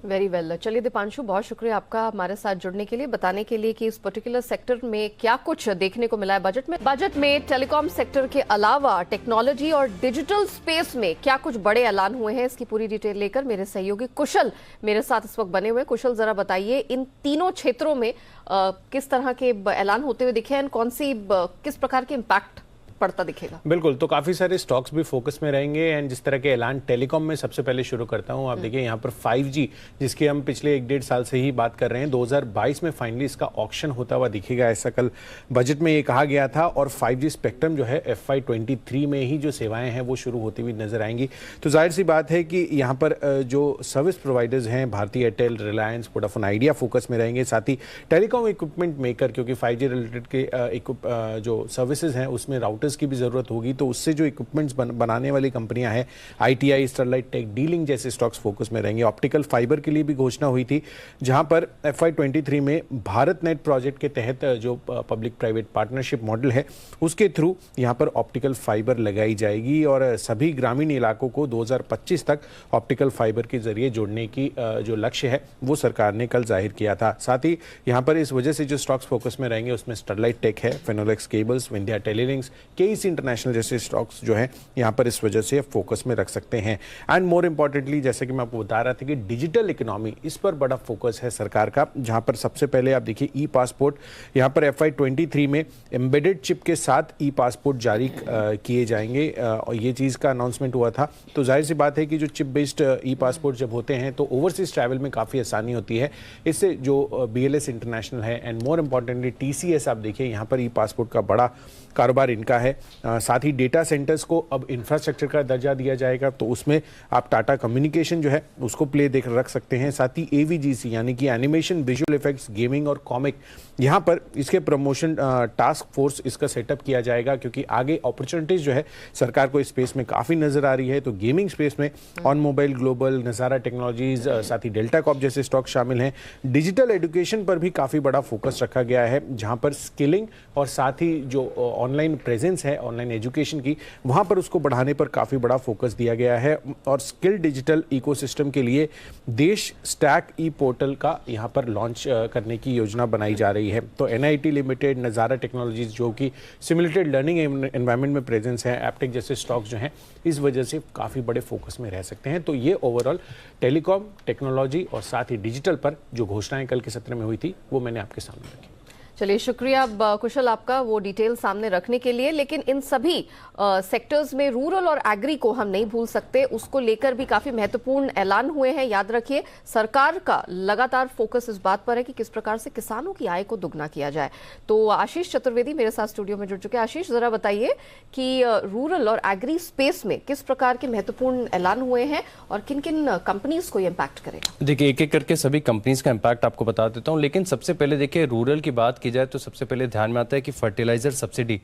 Very well. चलिए दीपांशु, बहुत शुक्रिया आपका हमारे साथ जुड़ने के लिए, बताने के लिए कि इस पर्टिकुलर सेक्टर में क्या कुछ देखने को मिला है बजट में। बजट में टेलीकॉम सेक्टर के अलावा टेक्नोलॉजी और डिजिटल स्पेस में क्या कुछ बड़े ऐलान हुए हैं, इसकी पूरी डिटेल लेकर मेरे सहयोगी कुशल मेरे साथ इस वक्त बने हुए। कुशल, जरा बताइए इन तीनों क्षेत्रों में किस तरह के ऐलान होते हुए दिखे हैं, किस प्रकार के इम्पैक्ट पड़ता दिखेगा? बिल्कुल, तो काफ़ी सारे स्टॉक्स भी फोकस में रहेंगे एंड जिस तरह के ऐलान टेलीकॉम में सबसे पहले शुरू करता हूं। आप देखिए यहाँ पर 5G, जिसकी हम पिछले 1-1.5 साल से ही बात कर रहे हैं, 2022 में फाइनली इसका ऑक्शन होता हुआ दिखेगा, ऐसा कल बजट में ये कहा गया था। और 5G स्पेक्ट्रम जो है FY23 में ही जो सेवाएं हैं वो शुरू होती हुई नजर आएंगी। तो जाहिर सी बात है कि यहाँ पर जो सर्विस प्रोवाइडर्स हैं, भारती एयरटेल, रिलायंस, वोडाफोन आइडिया फोकस में रहेंगे। साथ ही टेलीकॉम इक्विपमेंट मेकर, क्योंकि 5G रिलेटेड के जो सर्विसेज हैं उसमें राउटर की भी जरूरत होगी, तो उससे जो इक्विपमेंट्स बनाने वाली कंपनियां हैं, ITI, स्टरलाइट टेक, डीलिंग जैसे स्टॉक्स फोकस में रहेंगे। ऑप्टिकल फाइबर के लिए भी घोषणा हुई थी, जहां पर FY23 में भारत नेट प्रोजेक्ट के तहत जो पब्लिक प्राइवेट पार्टनरशिप मॉडल है उसके थ्रू यहां पर ऑप्टिकल फाइबर लगाई जाएगी और सभी ग्रामीण इलाकों को 2025 तक ऑप्टिकल फाइबर के जरिए जोड़ने की जो लक्ष्य है वो सरकार ने कल जाहिर किया था। साथ ही यहां पर इस वजह से जो स्टॉक्स फोकस में रहेंगे उसमें स्टरलाइट टेक है, Finolex cables, Vindhya telelinks, KEC international जैसे स्टॉक्स जो हैं यहां पर इस वजह से फोकस में रख सकते हैं। एंड मोर इंपॉर्टेंटली, जैसे कि मैं आपको बता रहा था कि डिजिटल इकोनॉमी, इस पर बड़ा फोकस है सरकार का, जहां पर सबसे पहले आप देखिए ई पासपोर्ट, यहां पर FY23 में एम्बेडेड चिप के साथ ई पासपोर्ट जारी किए जाएंगे और ये चीज़ का अनाउंसमेंट हुआ था। तो जाहिर सी बात है कि जो चिप बेस्ड ई पासपोर्ट जब होते हैं तो ओवरसीज ट्रैवल में काफ़ी आसानी होती है। इससे जो BLS इंटरनेशनल है एंड मोर इंपॉर्टेंटली TCS, आप देखिए यहाँ पर ई पासपोर्ट का बड़ा कारोबार इनका है। साथ ही डेटा सेंटर्स को अब इंफ्रास्ट्रक्चर का दर्जा दिया जाएगा, तो उसमें आप टाटा कम्युनिकेशन जो है उसको प्ले देख रख सकते हैं। साथ ही AVGC यानी कि एनिमेशन, विजुअल इफेक्ट्स, गेमिंग और कॉमिक, यहाँ पर इसके प्रमोशन टास्क फोर्स इसका सेटअप किया जाएगा, क्योंकि आगे अपॉर्चुनिटीज जो है सरकार को इस स्पेस में काफ़ी नजर आ रही है। तो गेमिंग स्पेस में ऑन मोबाइल ग्लोबल, नज़ारा टेक्नोलॉजीज, साथ ही डेल्टा कॉप जैसे स्टॉक शामिल हैं। डिजिटल एजुकेशन पर भी काफ़ी बड़ा फोकस रखा गया है, जहाँ पर स्किलिंग और साथ ही जो ऑनलाइन प्रेजेंस प्रेजेंस है ऑनलाइन एजुकेशन की, वहाँ पर उसको बढ़ाने पर काफ़ी बड़ा फोकस दिया गया है। और स्किल डिजिटल इकोसिस्टम के लिए देश स्टैक ई पोर्टल का यहाँ पर लॉन्च करने की योजना बनाई जा रही है। तो NIT लिमिटेड, नज़ारा टेक्नोलॉजीज जो कि सिमुलेटेड लर्निंग एनवायरनमेंट में प्रेजेंस है, एप्टेक जैसे स्टॉक्स जो हैं इस वजह से काफ़ी बड़े फोकस में रह सकते हैं। तो ये ओवरऑल टेलीकॉम, टेक्नोलॉजी और साथ ही डिजिटल पर जो घोषणाएं कल के सत्र में हुई थी वो मैंने आपके सामने रखी। चलिए, शुक्रिया कुशल आपका वो डिटेल सामने रखने के लिए। लेकिन इन सभी सेक्टर्स में रूरल और एग्री को हम नहीं भूल सकते, उसको लेकर भी काफी महत्वपूर्ण ऐलान हुए हैं। याद रखिए, सरकार का लगातार फोकस इस बात पर है कि किस प्रकार से किसानों की आय को दुगना किया जाए। तो आशीष चतुर्वेदी मेरे साथ स्टूडियो में जुड़ चुके हैं। आशीष, जरा बताइए कि रूरल और एग्री स्पेस में किस प्रकार के महत्वपूर्ण ऐलान हुए हैं और किन किन कंपनीज को ये इम्पैक्ट करेगा? देखिए, एक एक करके सभी कंपनीज का इम्पैक्ट आपको बता देता हूँ, लेकिन सबसे पहले देखिए रूरल की बात की जाए तो सबसे पहले ध्यान में आता है कि फर्टिलाइजर सब्सिडी,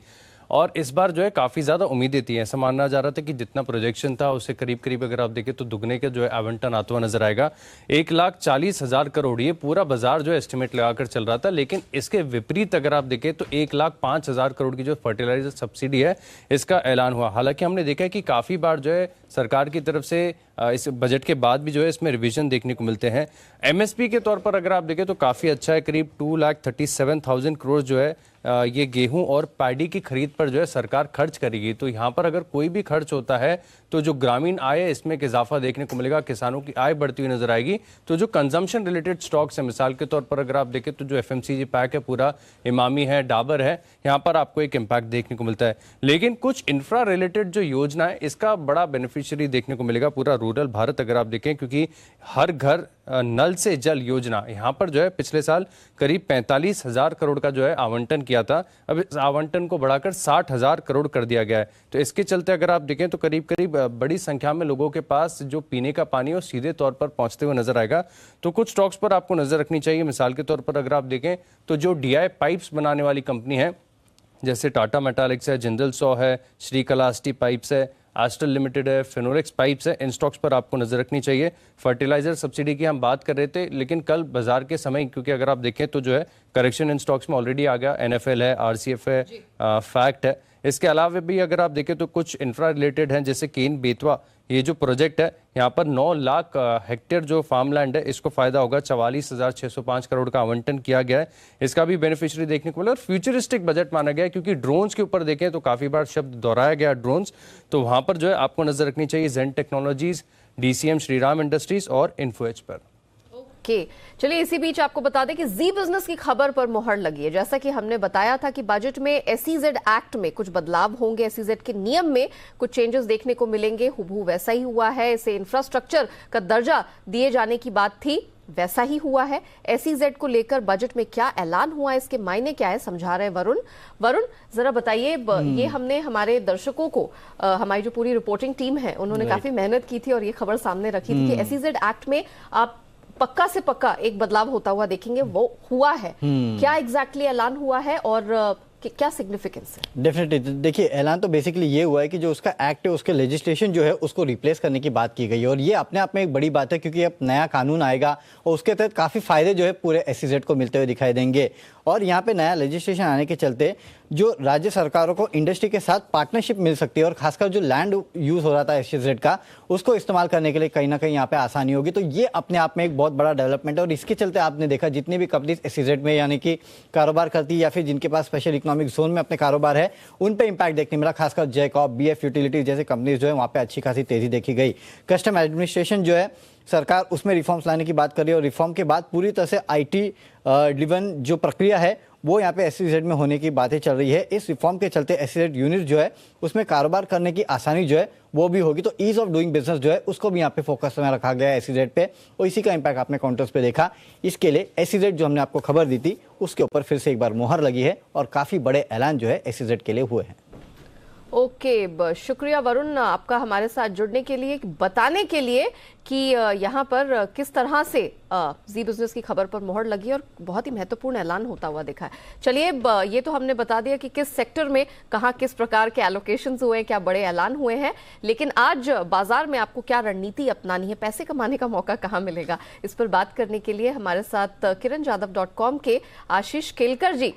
और इस बार जो है काफ़ी ज़्यादा उम्मीदें थी। ऐसा माना जा रहा था कि जितना प्रोजेक्शन था उससे करीब करीब अगर आप देखें तो दुगने के जो है आवंटन आता हुआ नजर आएगा। 1,40,000 करोड़ ये पूरा बाजार जो है एस्टिमेट लगाकर चल रहा था, लेकिन इसके विपरीत अगर आप देखें तो 1,05,000 करोड़ की जो फर्टिलाइजर सब्सिडी है इसका ऐलान हुआ। हालांकि हमने देखा है कि काफ़ी बार जो है सरकार की तरफ से इस बजट के बाद भी जो है इसमें रिवीजन देखने को मिलते हैं। MSP के तौर पर अगर आप देखें तो काफ़ी अच्छा है, करीब 2,37,000 करोड़ जो है ये गेहूं और पैडी की खरीद पर जो है सरकार खर्च करेगी। तो यहाँ पर अगर कोई भी खर्च होता है तो जो ग्रामीण आय है इसमें एक इजाफा देखने को मिलेगा, किसानों की आय बढ़ती हुई नजर आएगी। तो जो कंजम्पशन रिलेटेड स्टॉक्स है, मिसाल के तौर पर अगर आप देखें तो जो FMCG पैक है पूरा, इमामी है, डाबर है, यहाँ पर आपको एक इम्पैक्ट देखने को मिलता है। लेकिन कुछ इंफ्रा रिलेटेड जो योजना है इसका बड़ा बेनिफिशियरी देखने को मिलेगा पूरा रूरल भारत अगर आप देखें, क्योंकि हर घर नल से जल योजना यहाँ पर जो है पिछले साल करीब 45,000 करोड़ का जो है आवंटन किया था। अब इस आवंटन को बढ़ाकर 60,000 करोड़ कर दिया गया है। तो इसके चलते अगर आप देखें तो करीब करीब बड़ी संख्या में लोगों के पास जो पीने का पानी है वो सीधे तौर पर पहुंचते हुए नजर आएगा। तो कुछ स्टॉक्स पर आपको नजर रखनी चाहिए। मिसाल के तौर पर अगर आप देखें तो जो DI पाइप्स बनाने वाली कंपनी है जैसे टाटा मेटालिक्स है, जिंदल सौ है, श्रीकलाष्टी पाइप्स है, एस्ट्रल लिमिटेड है, फिनोलेक्स पाइप्स है, इन स्टॉक्स पर आपको नजर रखनी चाहिए। फर्टिलाइजर सब्सिडी की हम बात कर रहे थे, लेकिन कल बाजार के समय क्योंकि अगर आप देखें तो जो है करेक्शन इन स्टॉक्स में ऑलरेडी आ गया। NFL है, RCF है, फैक्ट है। इसके अलावा भी अगर आप देखें तो कुछ इंफ्रा रिलेटेड हैं जैसे केन बेतवा, ये जो प्रोजेक्ट है यहाँ पर 9 लाख हेक्टेयर जो फार्मलैंड है इसको फायदा होगा। 44,605 करोड़ का आवंटन किया गया है, इसका भी बेनिफिशियरी देखने को मिला। और फ्यूचरिस्टिक बजट माना गया है क्योंकि ड्रोन्स के ऊपर देखें तो काफी बार शब्द दोहराया गया ड्रोन्स, तो वहां पर जो है आपको नजर रखनी चाहिए जेन टेक्नोलॉजीज, DCM श्रीराम इंडस्ट्रीज और इन्फोएज पर। चलिए, इसी बीच आपको बता दें कि जी बिजनेस की खबर पर मुहर लगी है। जैसा कि हमने बताया था कि बजट में SEZ एक्ट में कुछ बदलाव होंगे, SEZ के नियम में कुछ चेंजेस देखने को मिलेंगे। हुबहू वैसा ही हुआ है, इसे इंफ्रास्ट्रक्चर का दर्जा दिए जाने की बात थी, वैसा ही हुआ है। SEZ को लेकर बजट में क्या ऐलान हुआ, इसके मायने क्या है, समझा रहे हैं वरुण जरा बताइए। ये हमने हमारे दर्शकों को, हमारी जो पूरी रिपोर्टिंग टीम है उन्होंने काफी मेहनत की थी और ये खबर सामने रखी थी कि SEZ एक्ट में आप पक्का से पक्का एक बदलाव होता हुआ देखेंगे, वो हुआ है। क्या एग्जैक्टली ऐलान हुआ है और क्या सिग्निफिकेंस है? डेफिनेटली देखिए, ऐलान तो बेसिकली ये हुआ है कि जो उसका एक्ट है उसके लेजिस्लेशन जो है उसको रिप्लेस करने की बात की गई है। और ये अपने आप में एक बड़ी बात है क्योंकि अब नया कानून आएगा और उसके तहत काफ़ी फायदे जो है पूरे SEZ को मिलते हुए दिखाई देंगे। और यहाँ पे नया लेजिस्लेशन आने के चलते जो राज्य सरकारों को इंडस्ट्री के साथ पार्टनरशिप मिल सकती है और खासकर जो लैंड यूज हो रहा था SEZ का उसको इस्तेमाल करने के लिए कहीं ना कहीं यहाँ पे आसानी होगी। तो ये अपने आप में एक बहुत बड़ा डेवलपमेंट है। और इसके चलते आपने देखा जितनी भी कंपनीज SEZ में यानी कि कारोबार करती है या फिर जिनके पास स्पेशल इकोनॉमिक जोन में अपने कारोबार है उन पे इंपैक्ट देखने मिला। खासकर जैकॉब, BF यूटिलिटी जैसे कंपनीज जो है वहाँ पे अच्छी खासी तेजी देखी गई। कस्टम एडमिनिस्ट्रेशन जो है सरकार उसमें रिफॉर्म्स लाने की बात कर रही है और रिफॉर्म के बाद पूरी तरह से IT ड्रिवन जो प्रक्रिया है वो यहाँ पे SEZ में होने की बातें चल रही है। इस रिफॉर्म के चलते SEZ यूनिट जो है उसमें कारोबार करने की आसानी जो है वो भी होगी। तो ईज ऑफ डूइंग बिजनेस जो है उसको भी यहाँ पे फोकस में रखा गया है SEZ पे और इसी का इम्पैक्ट आपने काउंटर्स पे देखा। इसके लिए SEZ जो हमने आपको खबर दी थी उसके ऊपर फिर से एक बार मुहर लगी है और काफ़ी बड़े ऐलान जो है SEZ के लिए हुए हैं। ओके, शुक्रिया वरुण आपका हमारे साथ जुड़ने के लिए, बताने के लिए कि यहाँ पर किस तरह से जी बिजनेस की खबर पर मोहर लगी और बहुत ही महत्वपूर्ण ऐलान होता हुआ दिखा है। चलिए, ये तो हमने बता दिया कि किस सेक्टर में कहाँ किस प्रकार के एलोकेशंस हुए हैं, क्या बड़े ऐलान हुए हैं, लेकिन आज बाजार में आपको क्या रणनीति अपनानी है, पैसे कमाने का मौका कहाँ मिलेगा, इस पर बात करने के लिए हमारे साथ kiranjadhav.com के आशीष केलकर जी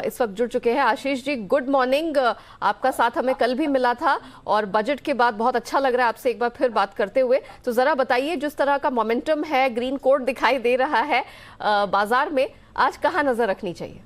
इस वक्त जुड़ चुके हैं। Ashish ji, good morning. आपका साथ हमें कल भी मिला था और बजट के बाद बहुत अच्छा लग रहा है आपसे एक बार फिर बात करते हुए। तो जरा बताइए, जिस तरह का मोमेंटम है, ग्रीन कोड दिखाई दे रहा है बाजार में, आज कहाँ नजर रखनी चाहिए?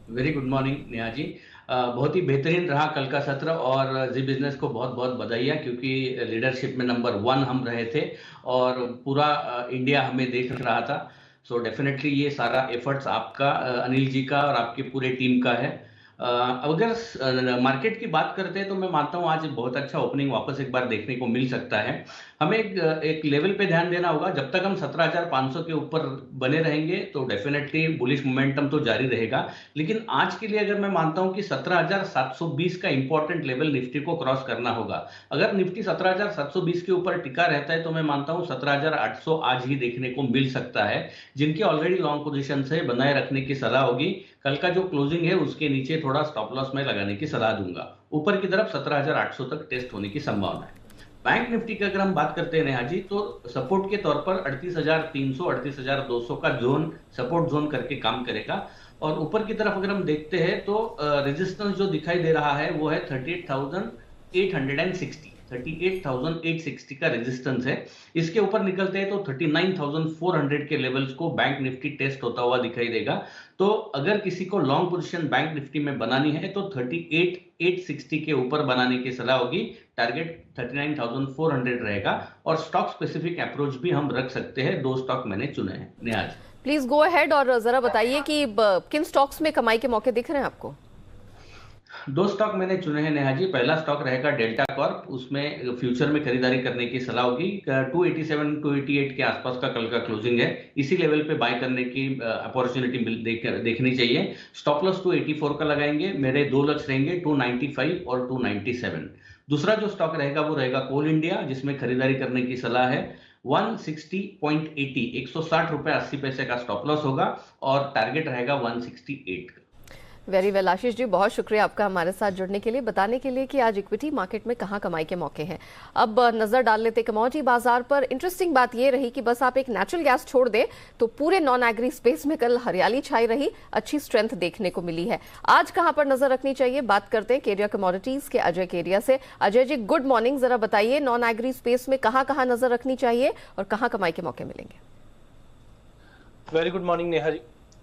Very good morning Neha ji. बहुत ही बेहतरीन रहा कल का सत्र और जी बिजनेस को बहुत बहुत बधाइयाँ, क्योंकि लीडरशिप में नंबर 1 हम रहे थे और पूरा इंडिया हमें देख रहा था। सो डेफिनेटली ये सारा एफर्ट्स आपका, अनिल जी का और आपकी पूरे टीम का है। अगर मार्केट की बात करते हैं तो मैं मानता हूँ आज बहुत अच्छा ओपनिंग वापस एक बार देखने को मिल सकता है। हमें एक लेवल पे ध्यान देना होगा। जब तक हम 17,500 के ऊपर बने रहेंगे तो डेफिनेटली बुलिश मोमेंटम तो जारी रहेगा, लेकिन आज के लिए अगर मैं मानता हूं कि 17,720 का इंपॉर्टेंट लेवल निफ्टी को क्रॉस करना होगा। अगर निफ्टी 17,720 के ऊपर टिका रहता है तो मैं मानता हूं 17,800 आज ही देखने को मिल सकता है। जिनके ऑलरेडी लॉन्ग पोजीशन है बनाए रखने की सलाह होगी। कल का जो क्लोजिंग है उसके नीचे थोड़ा स्टॉप लॉस में लगाने की सलाह दूंगा। ऊपर की तरफ 17,800 तक टेस्ट होने की संभावना है। बैंक निफ्टी की अगर हम बात करते हैं नेहा जी, तो सपोर्ट के तौर पर 38,300 38,200 का जोन सपोर्ट जोन करके काम करेगा। और ऊपर की तरफ अगर हम देखते हैं तो रेजिस्टेंस जो दिखाई दे रहा है वो है 38,860 का रेजिस्टेंस है। इसके ऊपर निकलते हैं तो 39,400 के लेवल्स को बैंक निफ्टी टेस्ट होता हुआ दिखाई देगा। तो अगर किसी को लॉन्ग पोजीशन बैंक निफ्टी में बनानी है तो 38,860 के ऊपर बनाने की सलाह होगी। टारगेट 39,400 रहेगा और स्टॉक स्पेसिफिक अप्रोच भी हम रख सकते हैं। 2 स्टॉक मैंने चुने हैं। Neha ji please go ahead और जरा बताइए कि किन स्टॉक्स में कमाई के मौके दिख रहे हैं आपको? 2 स्टॉक मैंने चुने हैं नेहा जी। पहला स्टॉक रहेगा डेल्टा कॉर्प। उसमें फ्यूचर में खरीदारी करने की सलाह होगी। 287 288 के आसपास का कल का क्लोजिंग है। इसी लेवल पे बाय करने की अपॉर्चुनिटी देखनी चाहिए। स्टॉप लॉस 284 का लगाएंगे। मेरे 2 लक्ष्य रहेंगे 295 और 297। दूसरा जो स्टॉक रहेगा वो रहेगा कोल इंडिया, जिसमें खरीदारी करने की सलाह है। 160.80 160 रुपए 80 पैसे का स्टॉप लॉस होगा और टारगेट रहेगा 168 का। वेरी वेल आशीष जी, बहुत शुक्रिया आपका हमारे साथ जुड़ने के लिए, बताने के लिए कि आज इक्विटी मार्केट में कहां कमाई के मौके हैं। अब नजर डाल लेते कमोडिटी बाजार पर। इंटरेस्टिंग बात यह रही कि बस आप एक नेचुरल गैस छोड़ दें तो पूरे नॉन एग्री स्पेस में कल हरियाली छाई रही, अच्छी स्ट्रेंथ देखने को मिली है। आज कहां पर नजर रखनी चाहिए, बात करते हैं केरिया कमोडिटीज के अजय केरिया से। Ajay ji, good morning. जरा बताइए, नॉन एग्री स्पेस में कहां कहां नजर रखनी चाहिए और कहां कमाई के मौके मिलेंगे? Very good morning Neha ji.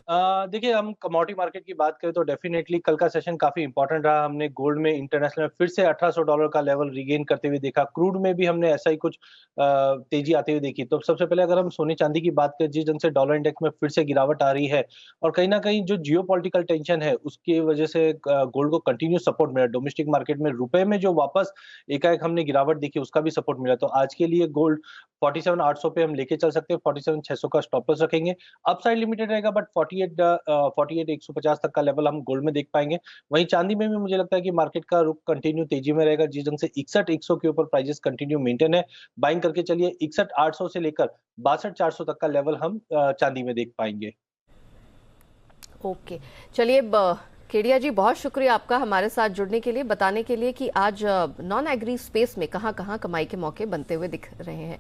देखिए, हम कमोडिटी मार्केट की बात करें तो डेफिनेटली कल का सेशन काफी इंपॉर्टेंट रहा। हमने गोल्ड में इंटरनेशनल में फिर से $1800 का लेवल रिगेन करते हुए देखा। क्रूड में भी हमने ऐसा ही कुछ तेजी आते हुए देखी। तो सबसे पहले अगर हम सोने चांदी की बात करें, जिस ढंग से डॉलर इंडेक्स में फिर से गिरावट आ रही है और कहीं ना कहीं जो जियोपॉलिटिकल टेंशन है उसकी वजह से गोल्ड को कंटिन्यू सपोर्ट मिला। डोमेस्टिक मार्केट में रुपए में जो वापस एकाएक हमने गिरावट देखी उसका भी सपोर्ट मिला। तो आज के लिए गोल्ड 47,800 पे हम लेके चल सकते हैं। 47,600 का स्टॉप लॉस रखेंगे। अपसाइड लिमिटेड रहेगा, बट 48,150 तक का लेवल हम गोल्ड में देख पाएंगे। वहीं चांदी में भी मुझे लगता है कि मार्केट का रुख कंटिन्यू तेजी में रहेगा। जिस ढंग से 61,100 के ऊपर प्राइसेस कंटिन्यू मेंटेन है, बाइंग करके चलिए। 61,800 से लेकर 62,400 तक का लेवल हम चांदी में देख पाएंगे। ओके, चलिए केडिया जी, बहुत शुक्रिया आपका हमारे साथ जुड़ने के लिए, बताने के लिए कि आज नॉन एग्री स्पेस में कहां कहां कमाई के मौके बनते हुए दिख रहे हैं।